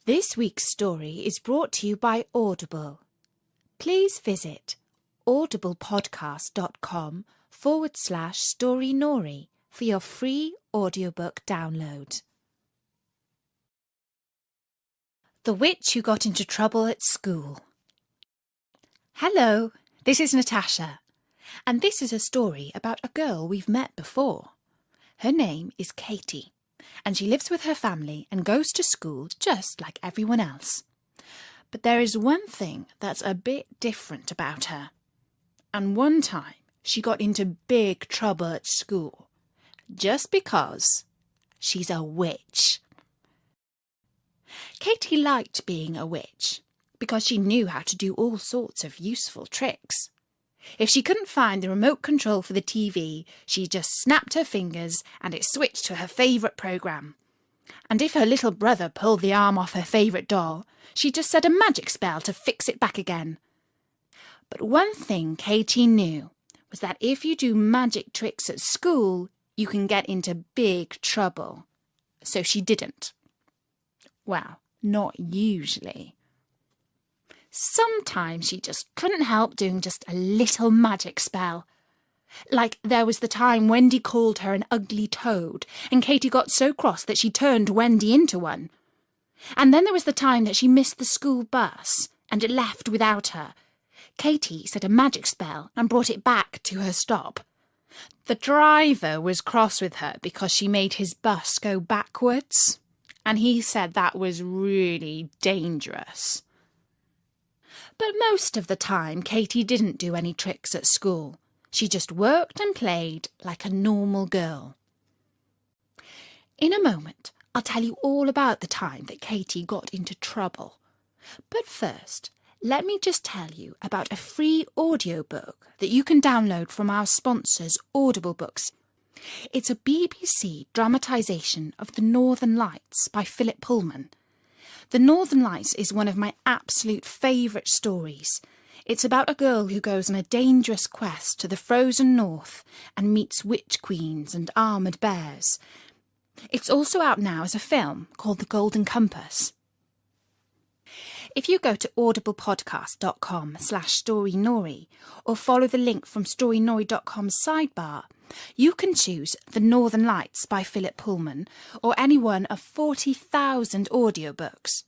This week's story is brought to you by Audible. Please visit audiblepodcast.com/storynori for your free audiobook download. The Witch Who Got Into Trouble at School. Hello, this is Natasha, and this is a story about a girl we've met before. Her name is Katie, and she lives with her family and goes to school just like everyone else. But there is one thing that's a bit different about her. And one time she got into big trouble at school, just because she's a witch. Katie liked being a witch because she knew how to do all sorts of useful tricks. If she couldn't find the remote control for the TV, she just snapped her fingers and it switched to her favourite programme. And if her little brother pulled the arm off her favourite doll, she just said a magic spell to fix it back again. But one thing Katie knew was that if you do magic tricks at school, you can get into big trouble. So she didn't. Well, not usually. Sometimes she just couldn't help doing just a little magic spell. Like there was the time Wendy called her an ugly toad, and Katie got so cross that she turned Wendy into one. And then there was the time that she missed the school bus, and it left without her. Katie said a magic spell and brought it back to her stop. The driver was cross with her because she made his bus go backwards, and he said that was really dangerous. But most of the time, Katie didn't do any tricks at school. She just worked and played like a normal girl. In a moment, I'll tell you all about the time that Katie got into trouble. But first, let me just tell you about a free audiobook that you can download from our sponsors, Audible Books. It's a BBC dramatisation of The Northern Lights by Philip Pullman. The Northern Lights is one of my absolute favourite stories. It's about a girl who goes on a dangerous quest to the frozen north and meets witch queens and armoured bears. It's also out now as a film called The Golden Compass. If you go to audiblepodcast.com/storynori or follow the link from storynori.com's sidebar, you can choose The Northern Lights by Philip Pullman or any one of 40,000 audiobooks.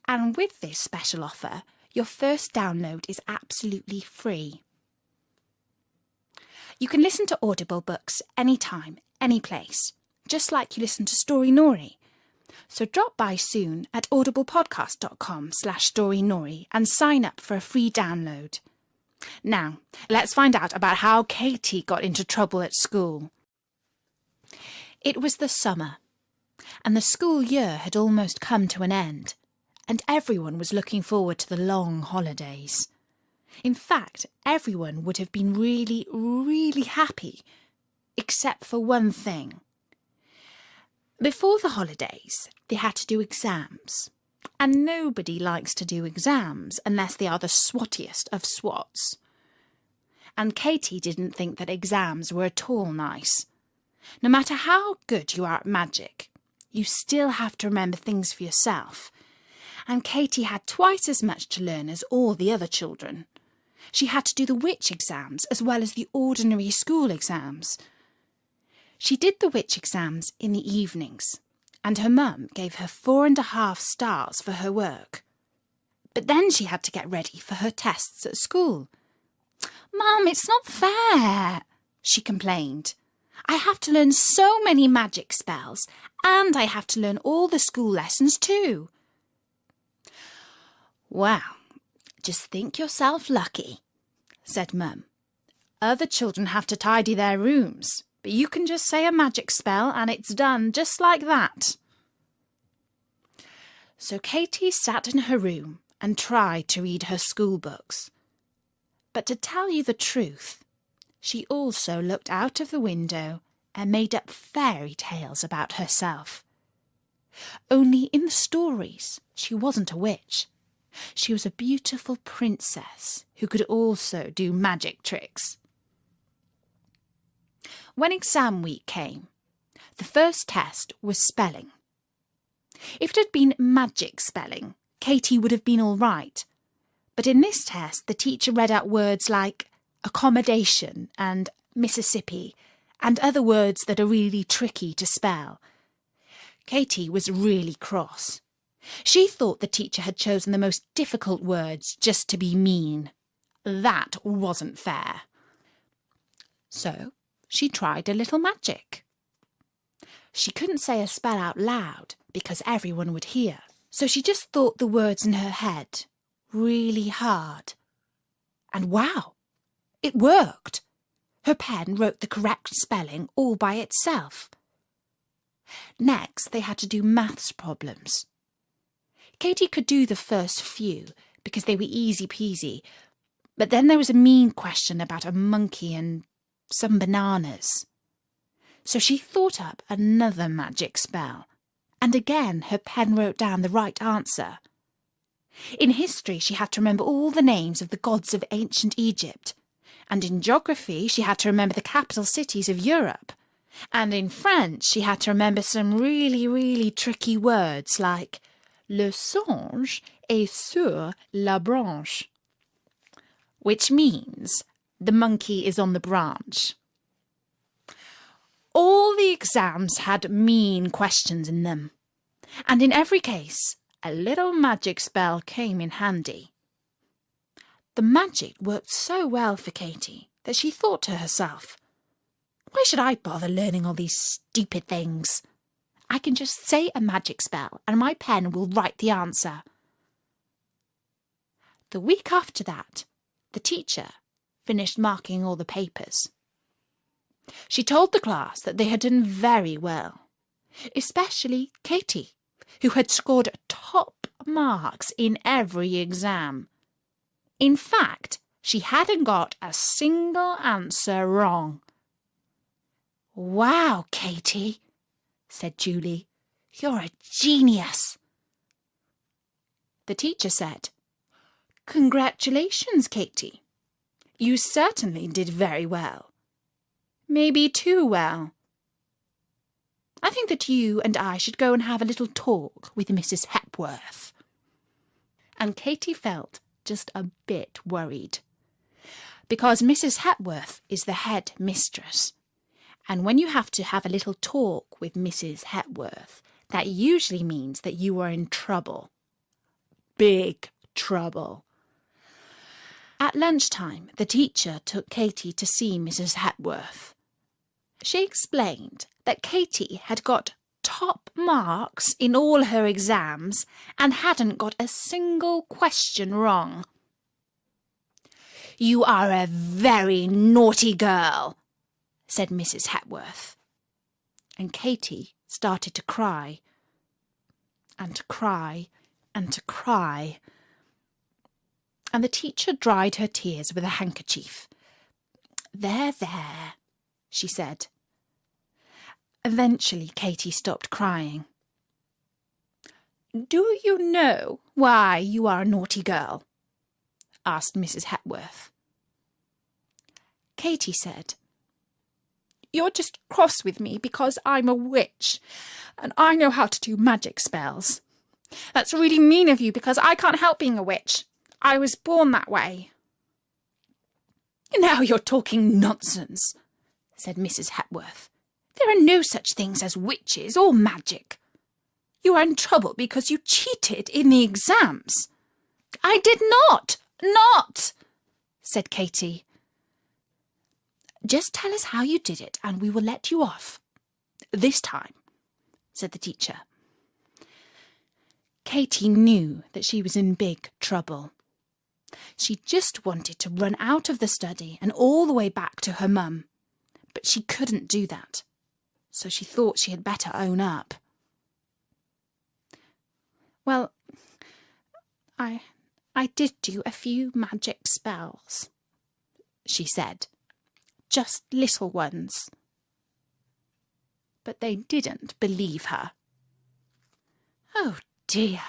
And with this special offer, your first download is absolutely free. You can listen to Audible books anytime, any place, just like you listen to Story Nori. So drop by soon at audiblepodcast.com/storynori and sign up for a free download. Now, let's find out about how Katie got into trouble at school. It was the summer, and the school year had almost come to an end, and everyone was looking forward to the long holidays. In fact, everyone would have been really, really happy, except for one thing. Before the holidays, they had to do exams. And nobody likes to do exams unless they are the swottiest of swots. And Katie didn't think that exams were at all nice. No matter how good you are at magic, you still have to remember things for yourself. And Katie had twice as much to learn as all the other children. She had to do the witch exams as well as the ordinary school exams. She did the witch exams in the evenings, and her mum gave her 4.5 stars for her work. But then she had to get ready for her tests at school. "Mum, it's not fair," she complained. "I have to learn so many magic spells, and I have to learn all the school lessons too." "Well, just think yourself lucky," said Mum. "Other children have to tidy their rooms, but you can just say a magic spell and it's done just like that." So Katie sat in her room and tried to read her school books. But to tell you the truth, she also looked out of the window and made up fairy tales about herself. Only in the stories, she wasn't a witch. She was a beautiful princess who could also do magic tricks. When exam week came, the first test was spelling. If it had been magic spelling, Katie would have been all right. But in this test, the teacher read out words like accommodation and Mississippi and other words that are really tricky to spell. Katie was really cross. She thought the teacher had chosen the most difficult words just to be mean. That wasn't fair. So she tried a little magic. She couldn't say a spell out loud because everyone would hear, so she just thought the words in her head really hard. And wow, it worked. Her pen wrote the correct spelling all by itself. Next, they had to do maths problems. Katie could do the first few because they were easy peasy, but then there was a mean question about a monkey and some bananas. So she thought up another magic spell, and again her pen wrote down the right answer. In history, she had to remember all the names of the gods of ancient Egypt, and in geography, she had to remember the capital cities of Europe, and in French, she had to remember some really tricky words like le singe est sur la branche, which means the monkey is on the branch. All the exams had mean questions in them, and in every case, a little magic spell came in handy. The magic worked so well for Katie that she thought to herself, why should I bother learning all these stupid things? I can just say a magic spell and my pen will write the answer. The week after that, the teacher finished marking all the papers. She told the class that they had done very well, especially Katie, who had scored top marks in every exam. In fact, she hadn't got a single answer wrong. "Wow, Katie," said Julie, "you're a genius." The teacher said, "Congratulations, Katie. You certainly did very well. Maybe too well. I think that you and I should go and have a little talk with Mrs. Hepworth." And Katie felt just a bit worried, because Mrs. Hepworth is the head mistress, and when you have to have a little talk with Mrs. Hepworth, that usually means that you are in trouble. Big trouble. At lunchtime, the teacher took Katie to see Mrs. Hepworth. She explained that Katie had got top marks in all her exams and hadn't got a single question wrong. "You are a very naughty girl," said Mrs. Hepworth. And Katie started to cry, and to cry, and to cry. And the teacher dried her tears with a handkerchief. There, she said. Eventually, Katie stopped crying. "Do you know why you are a naughty girl?" asked Mrs. Hepworth. Katie said, "You're just cross with me because I'm a witch, and I know how to do magic spells. That's really mean of you because I can't help being a witch. I was born that way." "Now you're talking nonsense," said Mrs. Hepworth. "There are no such things as witches or magic. You are in trouble because you cheated in the exams." "I did not, said Katie. "Just tell us how you did it and we will let you off. This time," said the teacher. Katie knew that she was in big trouble. She just wanted to run out of the study and all the way back to her mum, but she couldn't do that, so she thought she had better own up. "Well, I did do a few magic spells," she said. "Just little ones." But they didn't believe her. "Oh dear.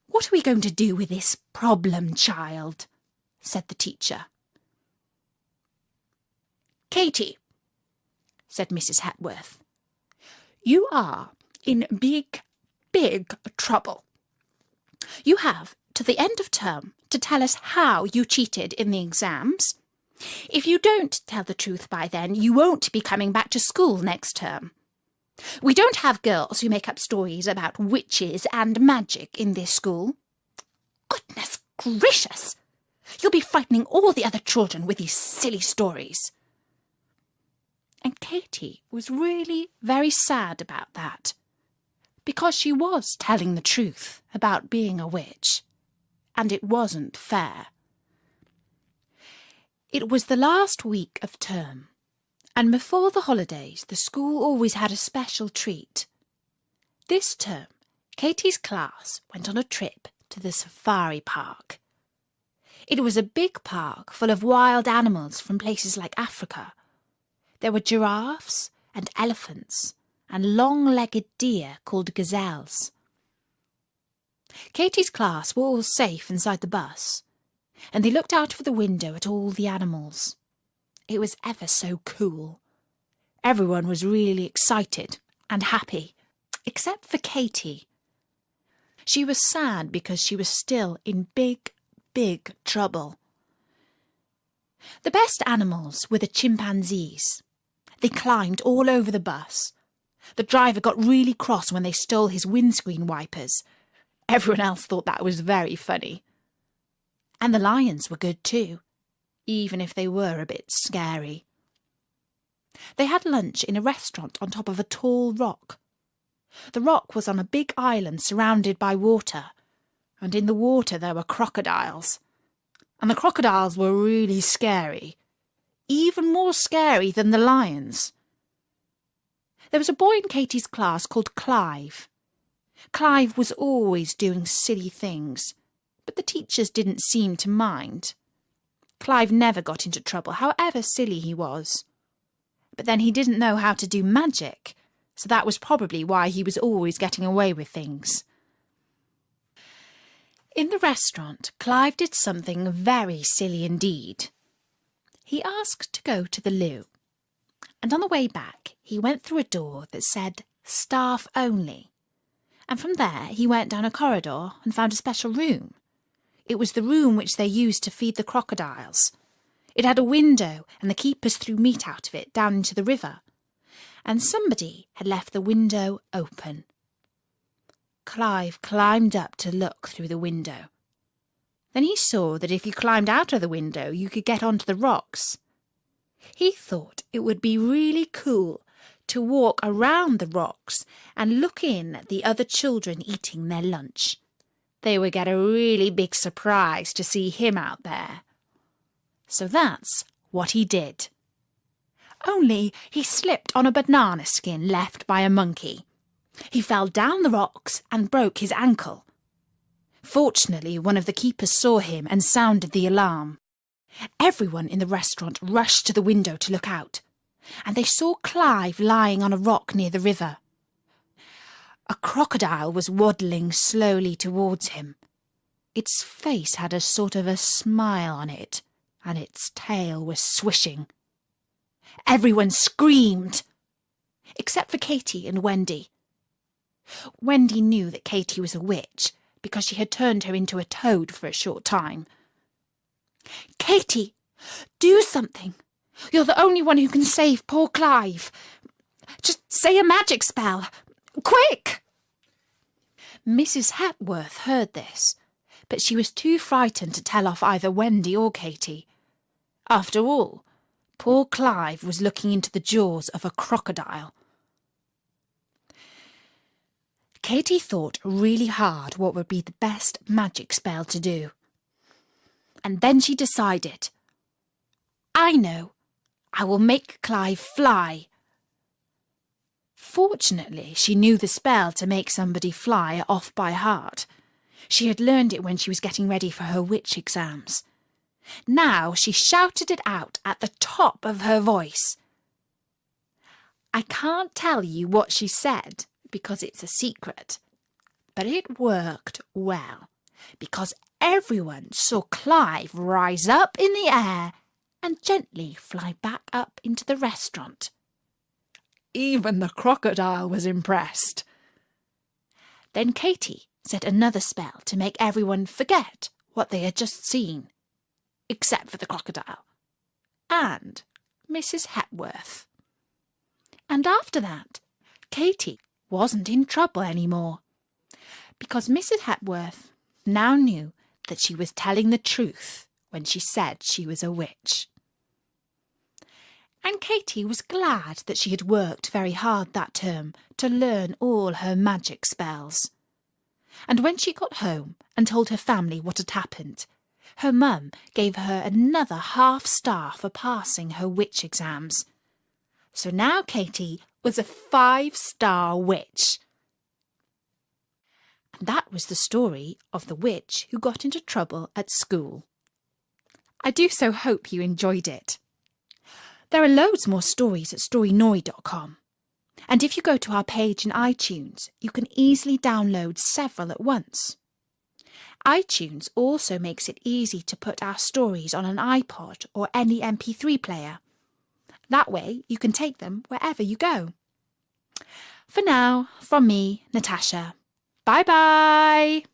What are we going to do with this problem child?" said the teacher. "Katie," said Mrs. Hepworth, "you are in big, big trouble. You have to the end of term to tell us how you cheated in the exams. If you don't tell the truth by then, you won't be coming back to school next term. We don't have girls who make up stories about witches and magic in this school. Goodness gracious! You'll be frightening all the other children with these silly stories. And Katie was really very sad about that, because she was telling the truth about being a witch, and it wasn't fair. It was the last week of term, and before the holidays the school always had a special treat. This term, Katie's class went on a trip to the safari park. It was a big park full of wild animals from places like Africa. There were giraffes and elephants and long-legged deer called gazelles. Katie's class were all safe inside the bus, and they looked out of the window at all the animals. It was ever so cool. Everyone was really excited and happy, except for Katie. She was sad because she was still in big, big trouble. The best animals were the chimpanzees. They climbed all over the bus. The driver got really cross when they stole his windscreen wipers. Everyone else thought that was very funny. And the lions were good too, even if they were a bit scary. They had lunch in a restaurant on top of a tall rock. The rock was on a big island surrounded by water, and in the water there were crocodiles. And the crocodiles were really scary, even more scary than the lions. There was a boy in Katie's class called Clive. Clive was always doing silly things, but the teachers didn't seem to mind. Clive never got into trouble, however silly he was. But then he didn't know how to do magic, so that was probably why he was always getting away with things. In the restaurant, Clive did something very silly indeed. He asked to go to the loo, and on the way back he went through a door that said "Staff Only," and from there he went down a corridor and found a special room. It was the room which they used to feed the crocodiles. It had a window, and the keepers threw meat out of it down into the river, and somebody had left the window open. Clive climbed up to look through the window. Then he saw that if you climbed out of the window, you could get onto the rocks. He thought it would be really cool to walk around the rocks and look in at the other children eating their lunch. They would get a really big surprise to see him out there. So that's what he did. Only he slipped on a banana skin left by a monkey. He fell down the rocks and broke his ankle. Fortunately, one of the keepers saw him and sounded the alarm. Everyone in the restaurant rushed to the window to look out, and they saw Clive lying on a rock near the river. A crocodile was waddling slowly towards him. Its face had a sort of a smile on it, and its tail was swishing. Everyone screamed, except for Katie and Wendy. Wendy knew that Katie was a witch because she had turned her into a toad for a short time. "Katie, do something. You're the only one who can save poor Clive. Just say a magic spell. Quick!" Mrs. Hepworth heard this, but she was too frightened to tell off either Wendy or Katie. After all, poor Clive was looking into the jaws of a crocodile. Katie thought really hard what would be the best magic spell to do. And then she decided, "I know, I will make Clive fly." Fortunately, she knew the spell to make somebody fly off by heart. She had learned it when she was getting ready for her witch exams. Now she shouted it out at the top of her voice. I can't tell you what she said because it's a secret, but it worked well because everyone saw Clive rise up in the air and gently fly back up into the restaurant. Even the crocodile was impressed. Then Katie said another spell to make everyone forget what they had just seen, except for the crocodile and Mrs. Hepworth. And after that, Katie wasn't in trouble anymore, because Mrs. Hepworth now knew that she was telling the truth when she said she was a witch. And Katie was glad that she had worked very hard that term to learn all her magic spells. And when she got home and told her family what had happened, her mum gave her another half-star for passing her witch exams. So now Katie was a 5-star witch. And that was the story of the witch who got into trouble at school. I do so hope you enjoyed it. There are loads more stories at storynori.com. And if you go to our page in iTunes, you can easily download several at once. iTunes also makes it easy to put our stories on an iPod or any mp3 player. That way you can take them wherever you go. For now, from me, Natasha. Bye-bye!